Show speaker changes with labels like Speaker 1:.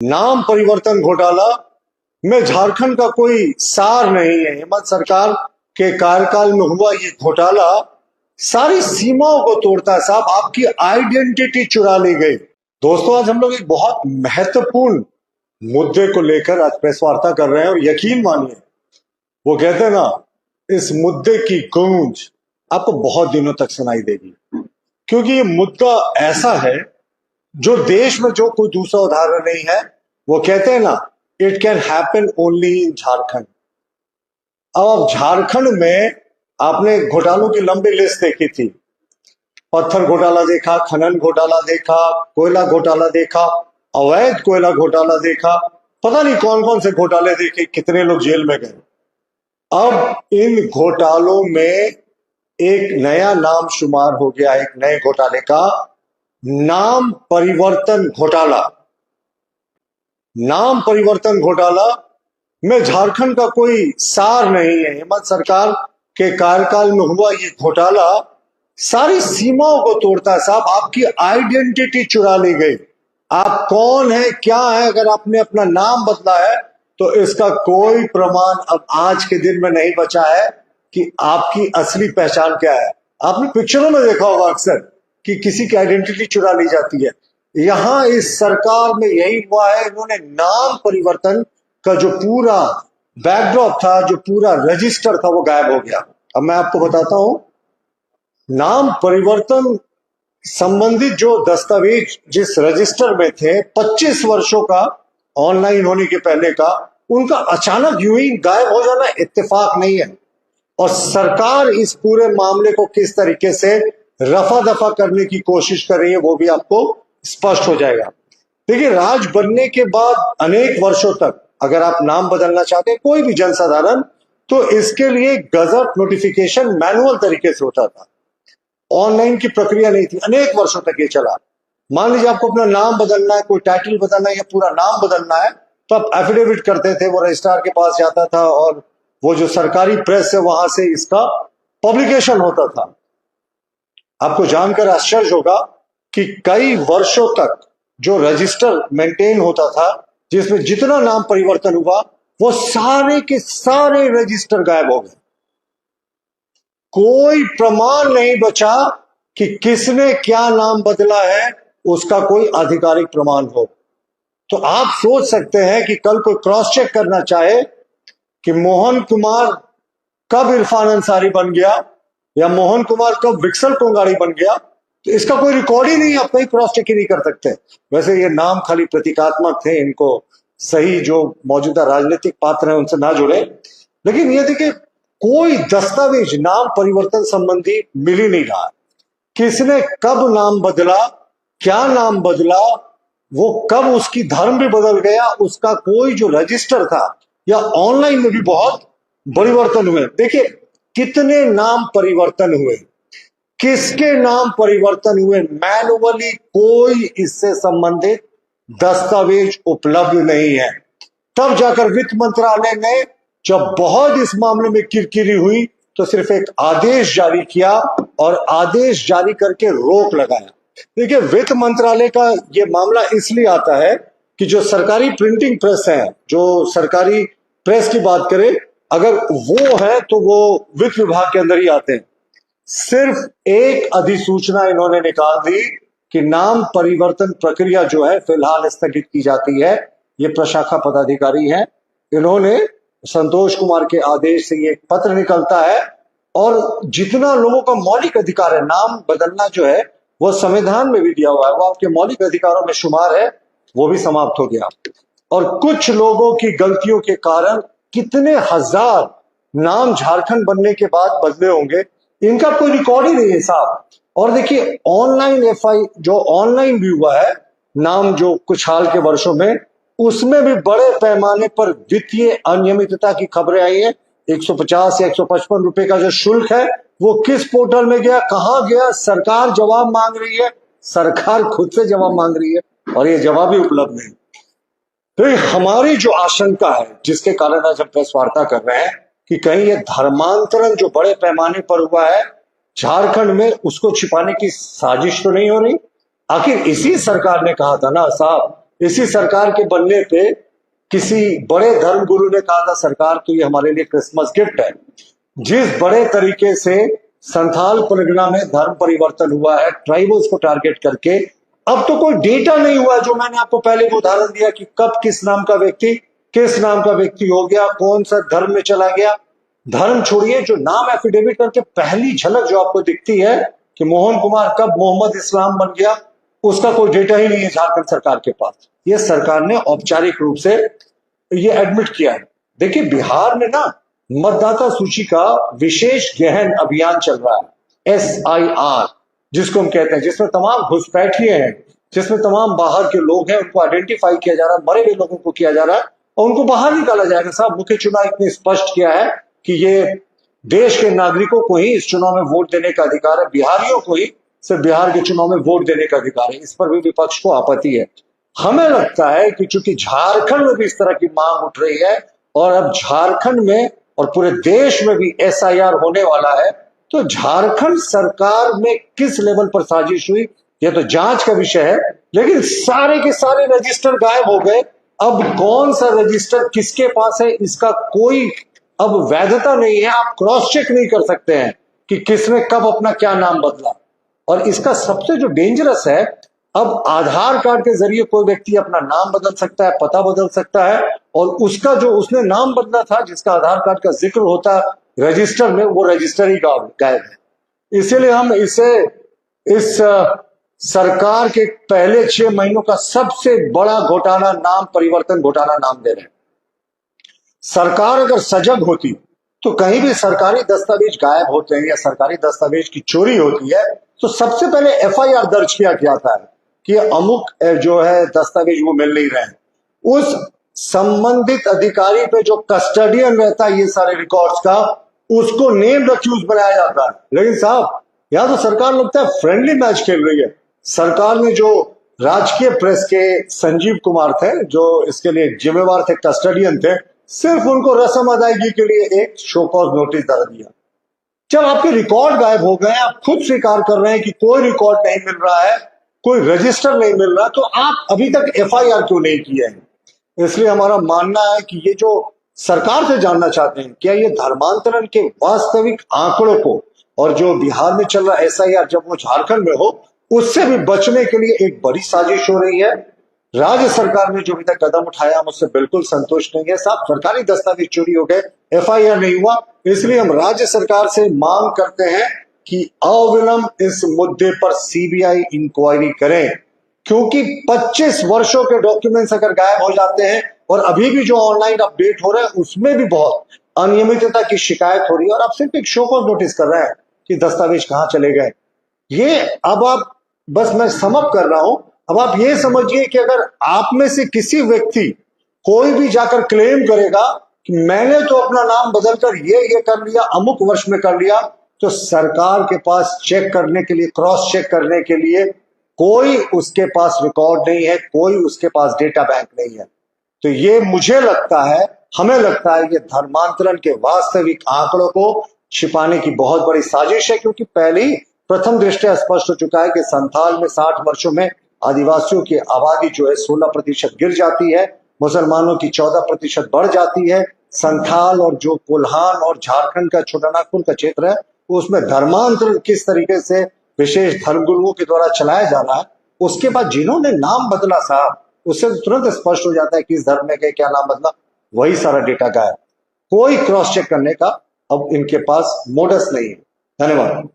Speaker 1: नाम परिवर्तन घोटाला में झारखंड का कोई सार नहीं है। हेमंत सरकार के कार्यकाल में हुआ ये घोटाला सारी सीमाओं को तोड़ता है साहब। आपकी आइडेंटिटी चुरा ली गई। दोस्तों, आज हम लोग एक बहुत महत्वपूर्ण मुद्दे को लेकर आज प्रेस वार्ता कर रहे हैं और यकीन मानिए, वो कहते हैं ना, इस मुद्दे की गूंज आपको बहुत दिनों तक सुनाई देगी, क्योंकि ये मुद्दा ऐसा है जो देश में जो कोई दूसरा उदाहरण नहीं है। वो कहते हैं ना, it can happen only in Jharkhand. अब झारखंड में आपने घोटालों की लंबी लिस्ट देखी थी। पत्थर घोटाला देखा, खनन घोटाला देखा, कोयला घोटाला देखा, अवैध कोयला घोटाला देखा, पता नहीं कौन कौन से घोटाले देखे, कितने लोग जेल में गए। अब इन घोटालों में एक नया नाम शुमार हो गया, एक नए घोटाले का, नाम परिवर्तन घोटाला। नाम परिवर्तन घोटाला में झारखंड का कोई सार नहीं है। हेमंत सरकार के कार्यकाल में हुआ ये घोटाला सारी सीमाओं को तोड़ता है साहब। आपकी आइडेंटिटी चुरा ली गई। आप कौन है, क्या है, अगर आपने अपना नाम बदला है तो इसका कोई प्रमाण अब आज के दिन में नहीं बचा है कि आपकी असली पहचान क्या है। आपने पिक्चरों में देखा होगा अक्सर कि किसी की आइडेंटिटी चुरा ली जाती है। यहां इस सरकार में यही हुआ है। इन्होंने नाम परिवर्तन का जो पूरा बैकड्रॉप था, जो पूरा रजिस्टर था, वो गायब हो गया। अब मैं आपको बताता हूं, नाम परिवर्तन संबंधित जो दस्तावेज जिस रजिस्टर में थे 25 वर्षों का ऑनलाइन होने के पहले का, उनका अचानक यूं ही गायब हो जाना इत्तेफाक नहीं है। और सरकार इस पूरे मामले को किस तरीके से रफा दफा करने की कोशिश कर रही है वो भी आपको स्पष्ट हो जाएगा। देखिए, राज बनने के बाद अनेक वर्षों तक अगर आप नाम बदलना चाहते हैं, कोई भी जनसाधारण, तो इसके लिए गजट नोटिफिकेशन मैनुअल तरीके से होता था। ऑनलाइन की प्रक्रिया नहीं थी। अनेक वर्षों तक ये चला। मान लीजिए आपको अपना नाम बदलना है, कोई टाइटल बदलना है या पूरा नाम बदलना है, तो आप एफिडेविट करते थे, वो रजिस्ट्रार के पास जाता था और वो जो सरकारी प्रेस है वहां से इसका पब्लिकेशन होता था। आपको जानकर आश्चर्य होगा कि कई वर्षों तक जो रजिस्टर मेंटेन होता था, जिसमें जितना नाम परिवर्तन हुआ, वो सारे के सारे रजिस्टर गायब हो गए। कोई प्रमाण नहीं बचा कि किसने क्या नाम बदला है, उसका कोई आधिकारिक प्रमाण हो। तो आप सोच सकते हैं कि कल कोई क्रॉस चेक करना चाहे कि मोहन कुमार कब इरफान अंसारी बन गया या मोहन कुमार कब विक्सल कोंगाड़ी बन गया, तो इसका कोई रिकॉर्ड ही नहीं। आप कहीं क्रॉस चेक ही नहीं कर सकते। वैसे ये नाम खाली प्रतीकात्मक थे, इनको सही जो मौजूदा राजनीतिक पात्र हैं उनसे ना जुड़े। लेकिन ये देखिए, कोई दस्तावेज नाम परिवर्तन संबंधी मिल ही नहीं रहा। किसने कब नाम बदला, क्या नाम बदला, वो कब उसकी धर्म भी बदल गया, उसका कोई जो रजिस्टर था, या ऑनलाइन में भी बहुत परिवर्तन हुए। देखिए, कितने नाम परिवर्तन हुए, किसके नाम परिवर्तन हुए, मैनुअली कोई इससे संबंधित दस्तावेज उपलब्ध नहीं है। तब जाकर वित्त मंत्रालय ने जब बहुत इस मामले में किरकिरी हुई तो सिर्फ एक आदेश जारी किया और आदेश जारी करके रोक लगाया। देखिए, वित्त मंत्रालय का ये मामला इसलिए आता है कि जो सरकारी प्रिंटिंग प्रेस है, जो सरकारी प्रेस की बात करें, अगर वो है तो वो वित्त विभाग के अंदर ही आते हैं। सिर्फ एक अधिसूचना इन्होंने निकाल दी कि नाम परिवर्तन प्रक्रिया जो है फिलहाल स्थगित की जाती है। ये प्रशाखा पदाधिकारी हैं, इन्होंने संतोष कुमार के आदेश से ये पत्र निकलता है। और जितना लोगों का मौलिक अधिकार है, नाम बदलना जो है वो संविधान में भी दिया हुआ है, वो आपके मौलिक अधिकारों में शुमार है, वो भी समाप्त हो गया। और कुछ लोगों की गलतियों के कारण कितने हजार नाम झारखंड बनने के बाद बदले होंगे, इनका कोई रिकॉर्ड ही नहीं है साहब। और देखिए, ऑनलाइन एफआई जो ऑनलाइन भी हुआ है नाम, जो कुछ हाल के वर्षों में, उसमें भी बड़े पैमाने पर वित्तीय अनियमितता की खबरें आई है। 150 या 155 रुपए का जो शुल्क है वो किस पोर्टल में गया, कहां गया, सरकार जवाब मांग रही है। सरकार खुद से जवाब मांग रही है और ये जवाब भी उपलब्ध नहीं। तो हमारी जो आशंका है, जिसके कारण आज हम प्रेस वार्ता कर रहे हैं, कि कहीं ये धर्मांतरण जो बड़े पैमाने पर हुआ है झारखंड में, उसको छिपाने की साजिश तो नहीं हो रही। आखिर इसी सरकार ने कहा था ना साहब इसी सरकार के बनने पे किसी बड़े धर्म गुरु ने कहा था, सरकार तो ये हमारे लिए क्रिसमस गिफ्ट है। जिस बड़े तरीके से संथाल परगना में धर्म परिवर्तन हुआ है ट्राइबल्स को टारगेट करके, अब तो कोई डेटा नहीं हुआ। जो मैंने आपको पहले भी उदाहरण दिया कि कब किस नाम का व्यक्ति हो गया, कौन सा धर्म में चला गया। धर्म छोड़िए, जो नाम एफिडेविट करके पहली झलक जो आपको दिखती है कि मोहन कुमार कब मोहम्मद इस्लाम बन गया, उसका कोई डेटा ही नहीं है झारखंड सरकार के पास। ये सरकार ने औपचारिक रूप से ये एडमिट किया है। देखिए, बिहार में ना मतदाता सूची का विशेष गहन अभियान चल रहा है, SIR जिसको हम कहते हैं, जिसमें तमाम घुसपैठिए हैं, जिसमें तमाम बाहर के लोग हैं, उनको आइडेंटिफाई किया जा रहा है, मरे हुए लोगों को किया जा रहा है और उनको बाहर निकाला जाएगा। साहब, मुख्य चुनाव इतने स्पष्ट किया है कि ये देश के नागरिकों को ही इस चुनाव में वोट देने का अधिकार है, बिहारियों को ही सिर्फ बिहार के चुनाव में वोट देने का अधिकार है। इस पर भी विपक्ष को आपत्ति है। हमें लगता है कि चूंकि झारखंड में भी इस तरह की मांग उठ रही है और अब झारखंड में और पूरे देश में भी SIR होने वाला है, तो झारखंड सरकार में किस लेवल पर साजिश हुई यह तो जांच का विषय है। लेकिन सारे के सारे रजिस्टर गायब हो गए। अब कौन सा रजिस्टर किसके पास है, इसका कोई अब वैधता नहीं है। आप क्रॉस चेक नहीं कर सकते हैं कि किसने कब अपना क्या नाम बदला। और इसका सबसे जो डेंजरस है, अब आधार कार्ड के जरिए कोई व्यक्ति अपना नाम बदल सकता है, पता बदल सकता है, और उसका जो उसने नाम बदला था, जिसका आधार कार्ड का जिक्र होता है रजिस्टर में, वो रजिस्टर ही गायब है। इसीलिए हम इसे इस सरकार के पहले 6 महीनों का सबसे बड़ा घोटाला, नाम परिवर्तन घोटाला नाम दे रहे हैं। सरकार अगर सजग होती तो कहीं भी सरकारी दस्तावेज गायब होते हैं या सरकारी दस्तावेज की चोरी होती है तो सबसे पहले FIR दर्ज किया जाता है कि अमुक जो है दस्तावेज वो मिल नहीं रहे हैं। उस संबंधित अधिकारी पे जो कस्टडियन रहता है ये सारे रिकॉर्ड्स का, उसको नेम्ड अक्यूज बनाया जाता है। लेकिन साहब, यहां तो सरकार लगता है फ्रेंडली मैच खेल रही है। सरकार ने जो राजकीय प्रेस के संजीव कुमार थे, जो इसके लिए जिम्मेवार थे, कस्टडियन थे, सिर्फ उनको रस्म अदायगी के लिए एक शो कॉज नोटिस दे दिया। जब आपके रिकॉर्ड गायब हो गए, आप खुद स्वीकार कर रहे हैं कि कोई रिकॉर्ड नहीं मिल रहा है, कोई रजिस्टर नहीं मिल रहा, तो आप अभी तक FIR क्यों नहीं किए हैं? इसलिए हमारा मानना है कि ये जो सरकार से जानना चाहते हैं, क्या ये धर्मांतरण के वास्तविक आंकड़ों को और जो बिहार में चल रहा SIR जब वो झारखंड में हो, उससे भी बचने के लिए एक बड़ी साजिश हो रही है। राज्य सरकार ने जो अभी तक कदम उठाया, हम उससे बिल्कुल संतुष्ट नहीं है। साहब, सरकारी दस्तावेज चोरी हो गए, FIR नहीं हुआ, इसलिए हम राज्य सरकार से मांग करते हैं कि अविलंब इस मुद्दे पर CBI इंक्वायरी करें, क्योंकि 25 वर्षों के डॉक्यूमेंट्स अगर गायब हो जाते हैं और अभी भी जो ऑनलाइन अपडेट हो रहा है उसमें भी बहुत अनियमितता की शिकायत हो रही है, और आप सिर्फ एक शो कॉज नोटिस कर रहे हैं कि दस्तावेज कहां चले गए। ये अब आप, बस मैं समअप कर रहा हूं, अब आप ये समझिए कि अगर आप में से किसी व्यक्ति कोई भी जाकर क्लेम करेगा कि मैंने तो अपना नाम बदलकर ये कर लिया, अमुक वर्ष में कर लिया, तो सरकार के पास चेक करने के लिए, क्रॉस चेक करने के लिए कोई उसके पास रिकॉर्ड नहीं है, कोई उसके पास डेटा बैंक नहीं है। तो ये मुझे लगता है, हमें लगता है, ये धर्मांतरण के वास्तविक आंकड़ों को छिपाने की बहुत बड़ी साजिश है, क्योंकि पहले ही प्रथम दृष्टया स्पष्ट हो चुका है कि संथाल में 60 वर्षों में आदिवासियों की आबादी जो है 16% गिर जाती है, मुसलमानों की 14% बढ़ जाती है। संथाल और जो कोल्हान और झारखंड का छोटा नागपुर का क्षेत्र है, उसमें धर्मांतरण किस तरीके से विशेष धर्मगुरुओं के द्वारा चलाया जा रहा है। उसके बाद जिन्होंने नाम बदला साहब, उससे तुरंत स्पष्ट हो जाता है किस धर्म में गए, क्या नाम बदला, वही सारा डेटा गायब। कोई क्रॉस चेक करने का अब इनके पास मोडस नहीं है। धन्यवाद।